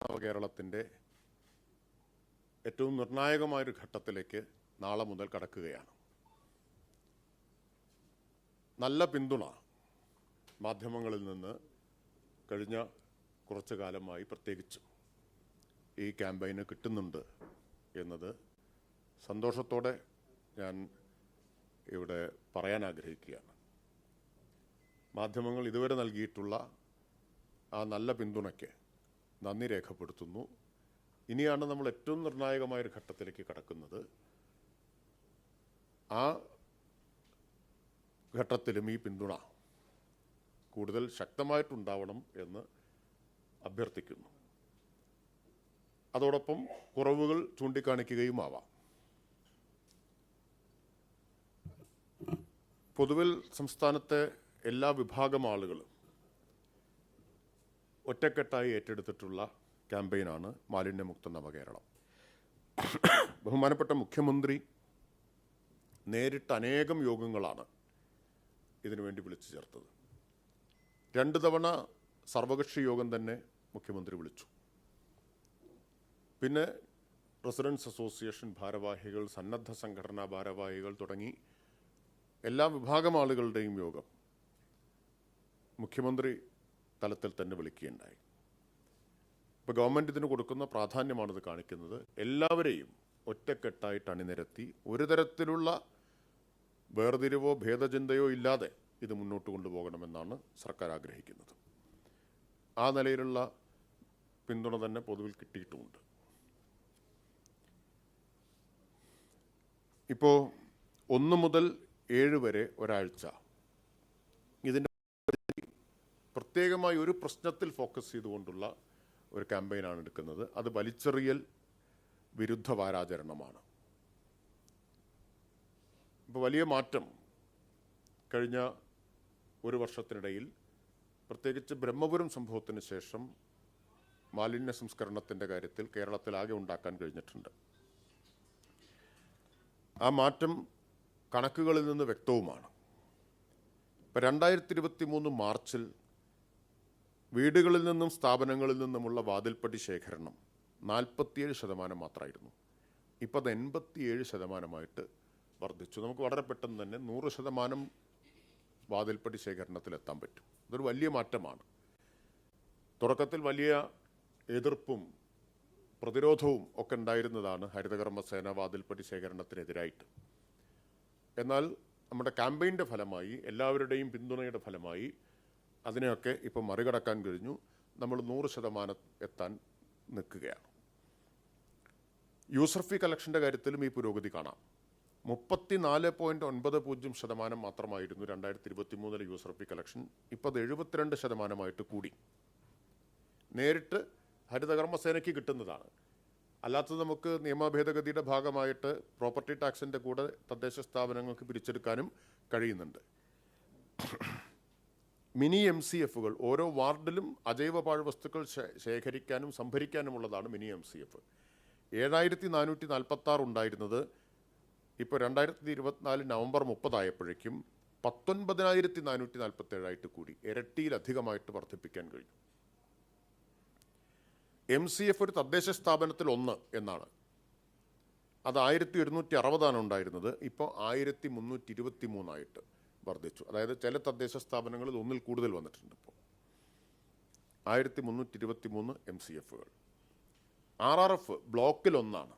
നവകേരളത്തിൻ്റെ ഏറ്റവും നിർണായകമായൊരു ഘട്ടത്തിലേക്ക് നാളെ മുതൽ കടക്കുകയാണ്. നല്ല പിന്തുണ മാധ്യമങ്ങളിൽ നിന്ന് കഴിഞ്ഞ കുറച്ചു കാലമായി പ്രത്യേകിച്ചും ഈ ക്യാമ്പയിന് കിട്ടുന്നുണ്ട് എന്നത് സന്തോഷത്തോടെ ഞാൻ ഇവിടെ പറയാൻ ആഗ്രഹിക്കുകയാണ്. മാധ്യമങ്ങൾ ഇതുവരെ നൽകിയിട്ടുള്ള ആ നല്ല പിന്തുണയ്ക്ക് നന്ദി രേഖപ്പെടുത്തുന്നു. ഇനിയാണ് നമ്മൾ ഏറ്റവും നിർണായകമായൊരു ഘട്ടത്തിലേക്ക് കടക്കുന്നത്. ആ ഘട്ടത്തിലും ഈ പിന്തുണ കൂടുതൽ ശക്തമായിട്ടുണ്ടാവണം എന്ന് അഭ്യർത്ഥിക്കുന്നു. അതോടൊപ്പം കുറവുകൾ ചൂണ്ടിക്കാണിക്കുകയുമാവാം. പൊതുവിൽ സംസ്ഥാനത്തെ എല്ലാ വിഭാഗം ആളുകളും ഒറ്റക്കെട്ടായി ഏറ്റെടുത്തിട്ടുള്ള ക്യാമ്പയിനാണ് മാലിന്യമുക്ത നവകേരളം. ബഹുമാനപ്പെട്ട മുഖ്യമന്ത്രി നേരിട്ട് അനേകം യോഗങ്ങളാണ് ഇതിനുവേണ്ടി വിളിച്ചു ചേർത്തത്. 2 തവണ സർവകക്ഷി യോഗം തന്നെ മുഖ്യമന്ത്രി വിളിച്ചു. പിന്നെ റെസിഡൻസ് അസോസിയേഷൻ ഭാരവാഹികൾ, സന്നദ്ധ സംഘടനാ ഭാരവാഹികൾ തുടങ്ങി എല്ലാ വിഭാഗം ആളുകളുടെയും യോഗം മുഖ്യമന്ത്രി തലത്തിൽ തന്നെ വിളിക്കുകയുണ്ടായി. ഇപ്പോൾ ഗവൺമെൻറ് ഇതിന് കൊടുക്കുന്ന പ്രാധാന്യമാണിത് കാണിക്കുന്നത്. എല്ലാവരെയും ഒറ്റക്കെട്ടായിട്ട് അണിനിരത്തി ഒരു തരത്തിലുള്ള വേർതിരിവോ ഭേദചിന്തയോ ഇല്ലാതെ ഇത് മുന്നോട്ട് കൊണ്ടുപോകണമെന്നാണ് സർക്കാർ ആഗ്രഹിക്കുന്നത്. ആ നിലയിലുള്ള പിന്തുണ തന്നെ പൊതുവിൽ കിട്ടിയിട്ടുമുണ്ട്. ഇപ്പോൾ 1 മുതൽ 7 വരെ ഒരാഴ്ച ഇതിൻ്റെ പ്രത്യേകമായി ഒരു പ്രശ്നത്തിൽ ഫോക്കസ് ചെയ്തുകൊണ്ടുള്ള ഒരു ക്യാമ്പയിനാണ് എടുക്കുന്നത്. അത് വലിച്ചെറിയൽ വിരുദ്ധ വാരാചരണമാണ്. ഇപ്പോൾ വലിയ മാറ്റം കഴിഞ്ഞ ഒരു വർഷത്തിനിടയിൽ, പ്രത്യേകിച്ച് ബ്രഹ്മപുരം സംഭവത്തിന് ശേഷം മാലിന്യ സംസ്കരണത്തിൻ്റെ കാര്യത്തിൽ കേരളത്തിലാകെ ഉണ്ടാക്കാൻ കഴിഞ്ഞിട്ടുണ്ട്. ആ മാറ്റം കണക്കുകളിൽ നിന്ന് വ്യക്തവുമാണ്. ഇപ്പോൾ 2023 മാർച്ചിൽ വീടുകളിൽ നിന്നും സ്ഥാപനങ്ങളിൽ നിന്നുമുള്ള വാതിൽപ്പടി ശേഖരണം 47% മാത്രമായിരുന്നു. ഇപ്പോൾ അത് 87% വർദ്ധിച്ചു. നമുക്ക് വളരെ പെട്ടെന്ന് തന്നെ 100% വാതിൽപ്പടി ശേഖരണത്തിലെത്താൻ പറ്റും. ഇതൊരു വലിയ മാറ്റമാണ്. തുടക്കത്തിൽ വലിയ എതിർപ്പും പ്രതിരോധവും ഒക്കെ ഉണ്ടായിരുന്നതാണ് ഹരിതകർമ്മസേന വാതിൽപ്പടി ശേഖരണത്തിനെതിരായിട്ട്. എന്നാൽ നമ്മുടെ ക്യാമ്പയിൻ്റെ ഫലമായി, എല്ലാവരുടെയും പിന്തുണയുടെ ഫലമായി അതിനെയൊക്കെ ഇപ്പം മറികടക്കാൻ കഴിഞ്ഞു. നമ്മൾ 100% എത്താൻ നിൽക്കുകയാണ്. യൂസർ ഫീ കളക്ഷൻ്റെ കാര്യത്തിലും ഈ പുരോഗതി കാണാം. 34.90% മാത്രമായിരുന്നു 2023 യൂസർ ഫീ കളക്ഷൻ. ഇപ്പോൾ അത് 72% കൂടി. നേരിട്ട് ഹരിതകർമ്മസേനയ്ക്ക് കിട്ടുന്നതാണ്. അല്ലാത്തത് നമുക്ക് നിയമ ഭേദഗതിയുടെ ഭാഗമായിട്ട് പ്രോപ്പർട്ടി ടാക്സിൻ്റെ കൂടെ തദ്ദേശ സ്ഥാപനങ്ങൾക്ക് പിരിച്ചെടുക്കാനും കഴിയുന്നുണ്ട്. മിനി MCFകൾ ഓരോ വാർഡിലും അജൈവ പാഴ്വസ്തുക്കൾ ശേഖരിക്കാനും സംഭരിക്കാനുമുള്ളതാണ് മിനി MCF. 7446 ഉണ്ടായിരുന്നത് ഇപ്പോൾ 2024 നവംബർ 30 ആയപ്പോഴേക്കും 19447 കൂടി. ഇരട്ടിയിലധികമായിട്ട് വർദ്ധിപ്പിക്കാൻ കഴിഞ്ഞു. MCF ഒരു തദ്ദേശ സ്ഥാപനത്തിൽ 1 എന്നാണ്. അത് 1760 ഉണ്ടായിരുന്നത്. ഇപ്പോൾ 1323 വർദ്ധിച്ചു. അതായത് ചില തദ്ദേശ സ്ഥാപനങ്ങളിൽ 1-ൽ കൂടുതൽ വന്നിട്ടുണ്ട്. ഇപ്പോൾ 1323 MCFകൾ. RRF ബ്ലോക്കിൽ 1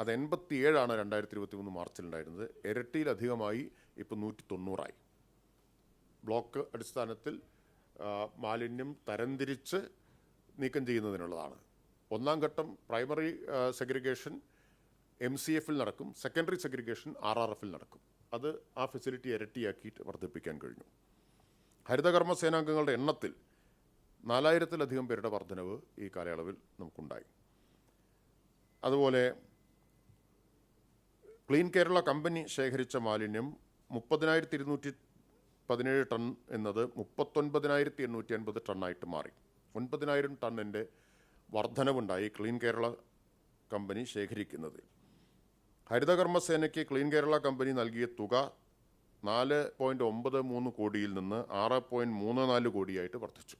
അത് 87 2023 മാർച്ചിൽ ഉണ്ടായിരുന്നത്. ഇരട്ടിയിലധികമായി ഇപ്പോൾ 190 ബ്ലോക്ക് അടിസ്ഥാനത്തിൽ മാലിന്യം തരംതിരിച്ച് നീക്കം ചെയ്യുന്നതിനുള്ളതാണ്. 1-ാം ഘട്ടം പ്രൈമറി സെഗ്രിഗേഷൻ MCFൽ നടക്കും. സെക്കൻഡറി സെഗ്രിഗേഷൻ RRFൽ നടക്കും. അത് ആ ഫെസിലിറ്റി ഇരട്ടിയാക്കിയിട്ട് വർദ്ധിപ്പിക്കാൻ കഴിഞ്ഞു. ഹരിതകർമ്മ സേനാംഗങ്ങളുടെ എണ്ണത്തിൽ 4000-ലധികം പേരുടെ വർധനവ് ഈ കാലയളവിൽ നമുക്കുണ്ടായി. അതുപോലെ ക്ലീൻ കേരള കമ്പനി ശേഖരിച്ച മാലിന്യം 30,217 ടൺ എന്നത് 39,850 ടണ്ണായിട്ട് മാറി. 9,000 ടണ്ണിൻ്റെ വർധനവുണ്ടായി ക്ലീൻ കേരള കമ്പനി ശേഖരിക്കുന്നത്. ഹരിതകർമ്മസേനയ്ക്ക് ക്ലീൻ കേരള കമ്പനി നൽകിയ തുക 4.93 കോടിയിൽ നിന്ന് 6.34 കോടിയായിട്ട് വർദ്ധിച്ചു.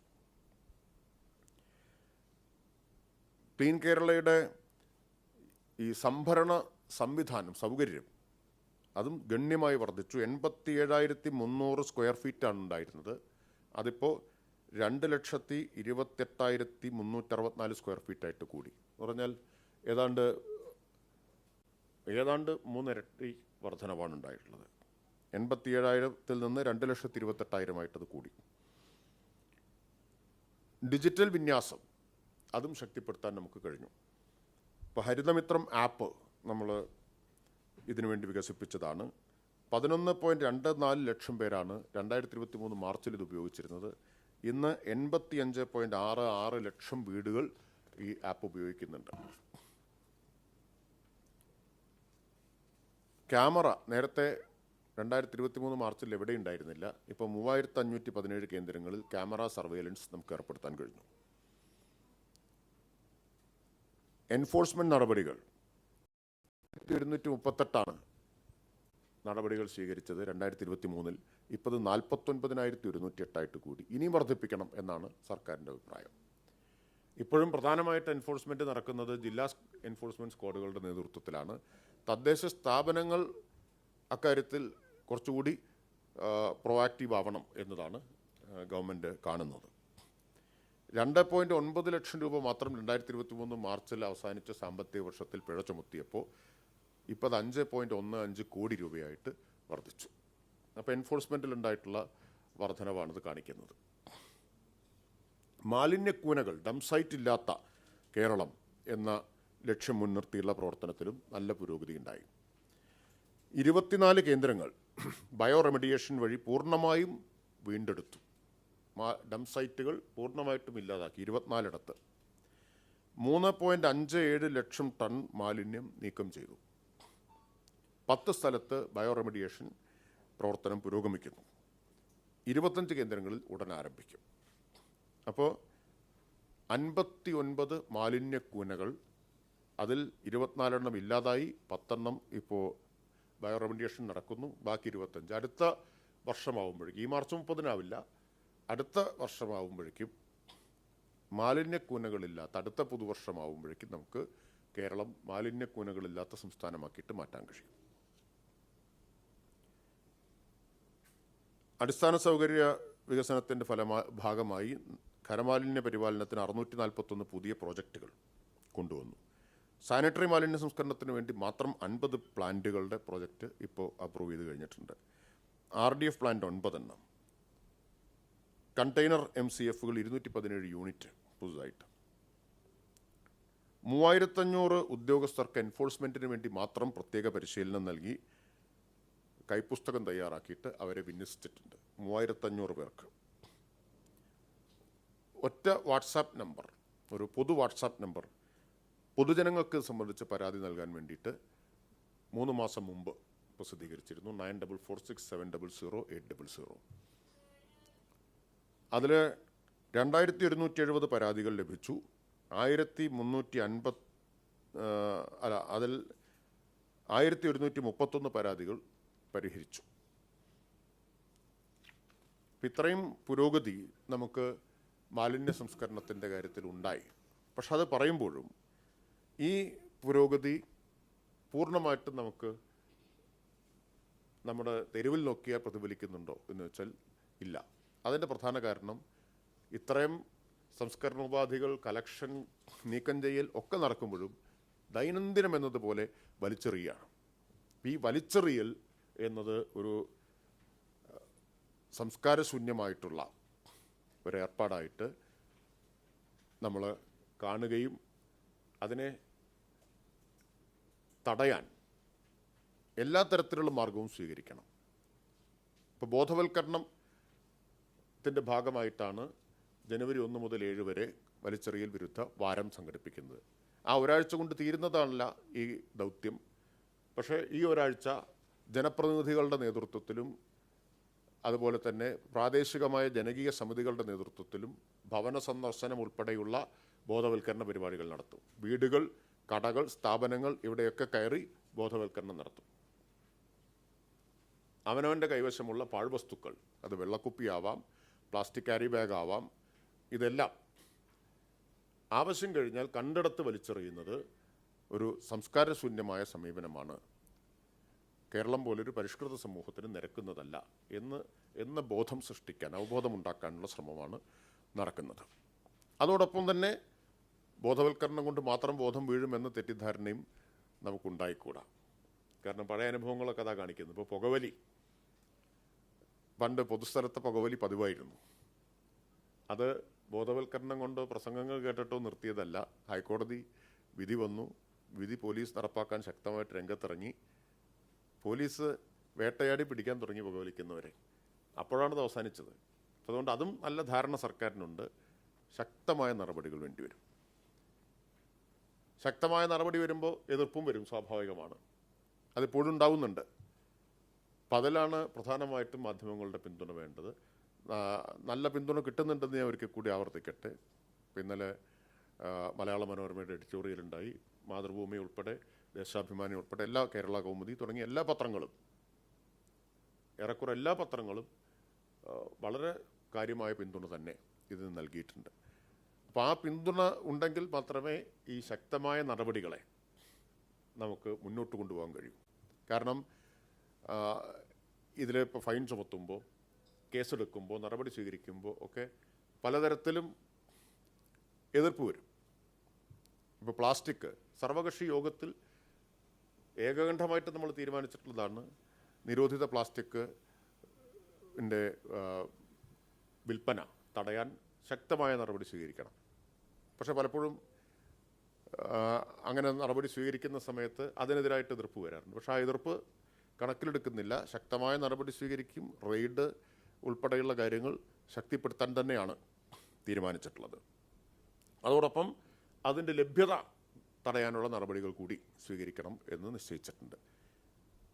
ക്ലീൻ കേരളയുടെ ഈ സംഭരണ സംവിധാനം സൗകര്യം അതും ഗണ്യമായി വർദ്ധിച്ചു. 87,300 സ്ക്വയർ ഫീറ്റാണ് ഉണ്ടായിരുന്നത്. അതിപ്പോൾ 2,28,364 സ്ക്വയർ ഫീറ്റായിട്ട് കൂടി. എന്ന് പറഞ്ഞാൽ ഏതാണ്ട് 3 ഇരട്ടി വർധനവാണ് ഉണ്ടായിട്ടുള്ളത്. 87,000-ൽ നിന്ന് 2,28,000-ആയിട്ടത് കൂടി. ഡിജിറ്റൽ വിന്യാസം അതും ശക്തിപ്പെടുത്താൻ നമുക്ക് കഴിഞ്ഞു. ഇപ്പോൾ ഹരിതമിത്രം ആപ്പ് നമ്മൾ ഇതിനുവേണ്ടി വികസിപ്പിച്ചതാണ്. 11.24 ലക്ഷം പേരാണ് 2023 മാർച്ചിൽ ഇത് ഉപയോഗിച്ചിരുന്നത്. ഇന്ന് 85.66 ലക്ഷം വീടുകൾ ഈ ആപ്പ് ഉപയോഗിക്കുന്നുണ്ട്. ക്യാമറ നേരത്തെ 2023 മാർച്ചിൽ എവിടെ ഉണ്ടായിരുന്നില്ല. ഇപ്പോൾ 3,517 കേന്ദ്രങ്ങളിൽ ക്യാമറ സർവൈലൻസ് നമുക്ക് ഏർപ്പെടുത്താൻ കഴിഞ്ഞു. എൻഫോഴ്സ്മെൻറ്റ് നടപടികൾ 238 നടപടികൾ സ്വീകരിച്ചത് 2023. ഇപ്പോൾ 49,108 കൂടി. ഇനിയും വർദ്ധിപ്പിക്കണം എന്നാണ് സർക്കാരിൻ്റെ അഭിപ്രായം. ഇപ്പോഴും പ്രധാനമായിട്ട് എൻഫോഴ്സ്മെൻറ്റ് നടക്കുന്നത് ജില്ലാ എൻഫോഴ്സ്മെൻറ്റ് സ്ക്വാഡുകളുടെ നേതൃത്വത്തിലാണ്. തദ്ദേശ സ്ഥാപനങ്ങൾ അക്കാര്യത്തിൽ കുറച്ചുകൂടി പ്രൊആക്റ്റീവ് ആവണം എന്നതാണ് ഗവൺമെൻറ് കാണുന്നത്. 2.9 ലക്ഷം രൂപ മാത്രം 2023 മാർച്ചിൽ അവസാനിച്ച സാമ്പത്തിക വർഷത്തിൽ പിഴ ചുമത്തിയപ്പോൾ ഇപ്പോൾ അത് 5.15 കോടി രൂപയായിട്ട് വർദ്ധിച്ചു. അപ്പോൾ എൻഫോഴ്സ്മെൻറ്റിലുണ്ടായിട്ടുള്ള വർധനവാണിത് കാണിക്കുന്നത്. മാലിന്യക്കൂനകൾ ഡംസൈറ്റ് ഇല്ലാത്ത കേരളം എന്ന ലക്ഷ്യം മുൻനിർത്തിയുള്ള പ്രവർത്തനത്തിലും നല്ല പുരോഗതി ഉണ്ടായി. 24 കേന്ദ്രങ്ങൾ ബയോ റെമഡിയേഷൻ വഴി പൂർണ്ണമായും വീണ്ടെടുത്തു. ഡംസൈറ്റുകൾ പൂർണ്ണമായിട്ടും ഇല്ലാതാക്കി. 24 3.57 ലക്ഷം ടൺ മാലിന്യം നീക്കം ചെയ്തു. 10 സ്ഥലത്ത് ബയോ റെമഡിയേഷൻ പ്രവർത്തനം പുരോഗമിക്കുന്നു. 25 കേന്ദ്രങ്ങളിൽ ഉടൻ ആരംഭിക്കും. അപ്പോൾ 59 മാലിന്യക്കൂനകൾ, അതിൽ 24 ഇല്ലാതായി, 10 ഇപ്പോൾ ബയോ റെമഡിയേഷൻ നടക്കുന്നു, ബാക്കി 25. അടുത്ത വർഷമാകുമ്പോഴേക്കും, ഈ മാർച്ച് 30-നാവില്ല, അടുത്ത വർഷമാകുമ്പോഴേക്കും മാലിന്യക്കൂനകളില്ലാത്ത അടുത്ത പുതുവർഷമാകുമ്പോഴേക്കും നമുക്ക് കേരളം മാലിന്യക്കൂനകളില്ലാത്ത സംസ്ഥാനമാക്കിയിട്ട് മാറ്റാൻ കഴിയും. അടിസ്ഥാന സൗകര്യ വികസനത്തിൻ്റെ ഭാഗമായി ഖരമാലിന്യ പരിപാലനത്തിന് 641 പുതിയ പ്രോജക്റ്റുകൾ കൊണ്ടുവന്നു. സാനിറ്ററി മാലിന്യ സംസ്കരണത്തിന് വേണ്ടി മാത്രം 50 പ്ലാന്റുകളുടെ പ്രോജക്റ്റ് ഇപ്പോൾ അപ്രൂവ് ചെയ്ത് കഴിഞ്ഞിട്ടുണ്ട്. RDF പ്ലാന്റ് 9 കണ്ടെയ്നർ MCFകൾ 217 യൂണിറ്റ് പുതുതായിട്ട്. 3500 ഉദ്യോഗസ്ഥർക്ക് എൻഫോഴ്സ്മെൻറ്റിന് വേണ്ടി മാത്രം പ്രത്യേക പരിശീലനം നൽകി കൈപ്പുസ്തകം തയ്യാറാക്കിയിട്ട് അവരെ വിന്യസിച്ചിട്ടുണ്ട്. 3500 പേർക്ക്. ഒറ്റ വാട്സാപ്പ് നമ്പർ, ഒരു പൊതു വാട്സാപ്പ് നമ്പർ പൊതുജനങ്ങൾക്ക് സംബന്ധിച്ച് പരാതി നൽകാൻ വേണ്ടിയിട്ട് 3 മാസം മുമ്പ് പ്രസിദ്ധീകരിച്ചിരുന്നു. 9446700800. അതിൽ 2170 പരാതികൾ ലഭിച്ചു. 1131 പരാതികൾ പരിഹരിച്ചു. ഇത്രയും പുരോഗതി നമുക്ക് മാലിന്യ സംസ്കരണത്തിൻ്റെ കാര്യത്തിൽ ഉണ്ടായി. പക്ഷെ അത് പറയുമ്പോഴും ഈ പുരോഗതി പൂർണ്ണമായിട്ടും നമുക്ക് നമ്മുടെ തെരുവിൽ നോക്കിയാൽ പ്രതിഫലിക്കുന്നുണ്ടോ എന്ന് വെച്ചാൽ ഇല്ല. അതിൻ്റെ പ്രധാന കാരണം ഇത്രയും സംസ്കരണോപാധികൾ, കലക്ഷൻ, നീക്കം ചെയ്യൽ ഒക്കെ നടക്കുമ്പോഴും ദൈനംദിനം എന്നതുപോലെ വലിച്ചെറിയുകയാണ്. ഈ വലിച്ചെറിയൽ എന്നത് ഒരു സംസ്കാരശൂന്യമായിട്ടുള്ള ഒരേർപ്പാടായിട്ട് നമ്മൾ കാണുകയും അതിനെ തടയാൻ എല്ലാ തരത്തിലുള്ള മാർഗവും സ്വീകരിക്കണം. ഇപ്പോൾ ബോധവൽക്കരണത്തിൻ്റെ ഭാഗമായിട്ടാണ് ജനുവരി 1 മുതൽ 7 വരെ വലിച്ചെറിയൽ വിരുദ്ധ വാരം സംഘടിപ്പിക്കുന്നത്. ആ ഒരാഴ്ച കൊണ്ട് തീരുന്നതാണല്ല ഈ ദൗത്യം. പക്ഷേ ഈ ഒരാഴ്ച ജനപ്രതിനിധികളുടെ നേതൃത്വത്തിലും അതുപോലെ തന്നെ പ്രാദേശികമായ ജനകീയ സമിതികളുടെ നേതൃത്വത്തിലും ഭവന സന്ദർശനം ഉൾപ്പെടെയുള്ള ബോധവൽക്കരണ പരിപാടികൾ നടത്തും. വീടുകൾ, കടകൾ, സ്ഥാപനങ്ങൾ ഇവിടെയൊക്കെ കയറി ബോധവൽക്കരണം നടത്തും. അവനവൻ്റെ കൈവശമുള്ള പാഴ്വസ്തുക്കൾ, അത് വെള്ളക്കുപ്പിയാവാം, പ്ലാസ്റ്റിക് ക്യാരി ബാഗ് ആവാം, ഇതെല്ലാം ആവശ്യം കഴിഞ്ഞാൽ കണ്ടിടത്ത് വലിച്ചെറിയുന്നത് ഒരു സംസ്കാരശൂന്യമായ സമീപനമാണ്. കേരളം പോലൊരു പരിഷ്കൃത സമൂഹത്തിന് നിരക്കുന്നതല്ല എന്ന ബോധം സൃഷ്ടിക്കാൻ, അവബോധമുണ്ടാക്കാനുള്ള ശ്രമമാണ് നടക്കുന്നത്. അതോടൊപ്പം തന്നെ ബോധവൽക്കരണം കൊണ്ട് മാത്രം ബോധം വീഴുമെന്ന തെറ്റിദ്ധാരണയും നമുക്കുണ്ടായിക്കൂടാ. കാരണം പഴയ അനുഭവങ്ങളൊക്കെ അതാ കാണിക്കുന്നത്. ഇപ്പോൾ പുകവലി, പണ്ട് പൊതുസ്ഥലത്തെ പുകവലി പതിവായിരുന്നു. അത് ബോധവൽക്കരണം കൊണ്ട് പ്രസംഗങ്ങൾ കേട്ടിട്ടോ നിർത്തിയതല്ല. ഹൈക്കോടതി വിധി വന്നു. വിധി പോലീസ് നടപ്പാക്കാൻ ശക്തമായിട്ട് രംഗത്തിറങ്ങി. പോലീസ് വേട്ടയാടി പിടിക്കാൻ തുടങ്ങി പുകവലിക്കുന്നവരെ. അപ്പോഴാണ് അത് അവസാനിച്ചത്. അതുകൊണ്ട് അതും നല്ല ധാരണ സർക്കാരിനുണ്ട്. ശക്തമായ നടപടികൾ വേണ്ടിവരും. ശക്തമായ നടപടി വരുമ്പോൾ എതിർപ്പും വരും, സ്വാഭാവികമാണ്. അതിപ്പോഴും ഉണ്ടാവുന്നുണ്ട്. അപ്പം അതിലാണ് പ്രധാനമായിട്ടും മാധ്യമങ്ങളുടെ പിന്തുണ വേണ്ടത്. നല്ല പിന്തുണ കിട്ടുന്നുണ്ടെന്ന് ഞാൻ ഒരിക്കൽ കൂടി ആവർത്തിക്കട്ടെ. ഇന്നലെ മലയാള മനോരമയുടെ എഡിറ്റോറിയലുണ്ടായി. മാതൃഭൂമി ഉൾപ്പെടെ, ദേശാഭിമാനി ഉൾപ്പെടെ എല്ലാ, കേരള കൗമുദി തുടങ്ങിയ എല്ലാ പത്രങ്ങളും, ഏറെക്കുറെ എല്ലാ പത്രങ്ങളും വളരെ കാര്യമായ പിന്തുണ തന്നെ ഇതിന് നൽകിയിട്ടുണ്ട്. അപ്പോൾ ആ പിന്തുണ ഉണ്ടെങ്കിൽ മാത്രമേ ഈ ശക്തമായ നടപടികളെ നമുക്ക് മുന്നോട്ട് കൊണ്ടുപോകാൻ കഴിയൂ. കാരണം ഇതിലിപ്പോൾ ഫൈൻ ചുമത്തുമ്പോൾ, കേസെടുക്കുമ്പോൾ, നടപടി സ്വീകരിക്കുമ്പോൾ ഒക്കെ പലതരത്തിലും എതിർപ്പ് വരും. ഇപ്പോൾ പ്ലാസ്റ്റിക് സർവകക്ഷി യോഗത്തിൽ ഏകകണ്ഠമായിട്ട് നമ്മൾ തീരുമാനിച്ചിട്ടുള്ളതാണ്, നിരോധിത പ്ലാസ്റ്റിക്കിൻ്റെ വിൽപ്പന തടയാൻ ശക്തമായ നടപടി സ്വീകരിക്കണം. പക്ഷെ പലപ്പോഴും അങ്ങനെ നടപടി സ്വീകരിക്കുന്ന സമയത്ത് അതിനെതിരായിട്ട് എതിർപ്പ് വരാറുണ്ട്. പക്ഷേ ആ എതിർപ്പ് കണക്കിലെടുക്കുന്നില്ല. ശക്തമായ നടപടി സ്വീകരിക്കും. റെയ്ഡ് ഉൾപ്പെടെയുള്ള കാര്യങ്ങൾ ശക്തിപ്പെടുത്താൻ തന്നെയാണ് തീരുമാനിച്ചിട്ടുള്ളത്. അതോടൊപ്പം അതിൻ്റെ ലഭ്യത തടയാനുള്ള നടപടികൾ കൂടി സ്വീകരിക്കണം എന്ന് നിശ്ചയിച്ചിട്ടുണ്ട്.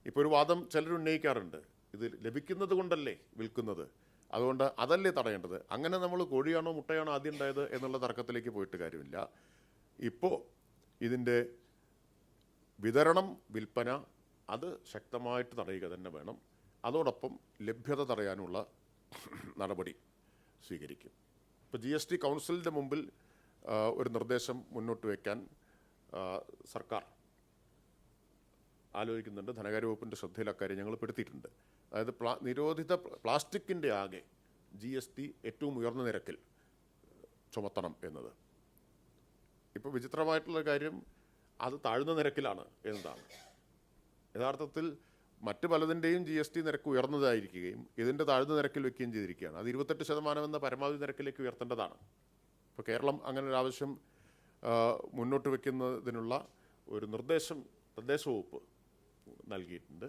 ഇപ്പോൾ ഒരു വാദം ചിലർ ഉന്നയിക്കാറുണ്ട്, ഇത് ലഭിക്കുന്നത് കൊണ്ടല്ലേ വിൽക്കുന്നത്, അതുകൊണ്ട് അതല്ലേ തടയേണ്ടത്. അങ്ങനെ നമ്മൾ കോഴിയാണോ മുട്ടയാണോ ആദ്യം ഉണ്ടായത് എന്നുള്ള തർക്കത്തിലേക്ക് പോയിട്ട് കാര്യമില്ല. ഇപ്പോൾ ഇതിൻ്റെ വിതരണം, വിൽപ്പന അത് ശക്തമായിട്ട് തടയുക തന്നെ വേണം. അതോടൊപ്പം ലഭ്യത തടയാനുള്ള നടപടി സ്വീകരിക്കും. ഇപ്പോൾ GST കൗൺസിലിൻ്റെ മുമ്പിൽ ഒരു നിർദ്ദേശം മുന്നോട്ട് വയ്ക്കാൻ സർക്കാർ ആലോചിക്കുന്നുണ്ട്. ധനകാര്യ വകുപ്പിൻ്റെ ശ്രദ്ധയിൽ അക്കാര്യം ഞങ്ങൾ പെടുത്തിയിട്ടുണ്ട്. അതായത് നിരോധിത പ്ലാസ്റ്റിക്കിൻ്റെ ആകെ GST ഏറ്റവും ഉയർന്ന നിരക്കിൽ ചുമത്തണം എന്നത്. ഇപ്പോൾ വിചിത്രമായിട്ടുള്ള കാര്യം, അത് താഴ്ന്ന നിരക്കിലാണ് എന്നതാണ്. യഥാർത്ഥത്തിൽ മറ്റ് പലതിൻ്റെയും GST നിരക്ക് ഉയർന്നതായിരിക്കുകയും ഇതിൻ്റെ താഴ്ന്ന നിരക്കിൽ വയ്ക്കുകയും ചെയ്തിരിക്കുകയാണ്. അത് 28% എന്ന പരമാവധി നിരക്കിലേക്ക് ഉയർത്തേണ്ടതാണ്. ഇപ്പോൾ കേരളം അങ്ങനെ ഒരു ആവശ്യം മുന്നോട്ട് വയ്ക്കുന്നതിനുള്ള ഒരു നിർദ്ദേശം തദ്ദേശ വകുപ്പ് നൽകിയിട്ടുണ്ട്.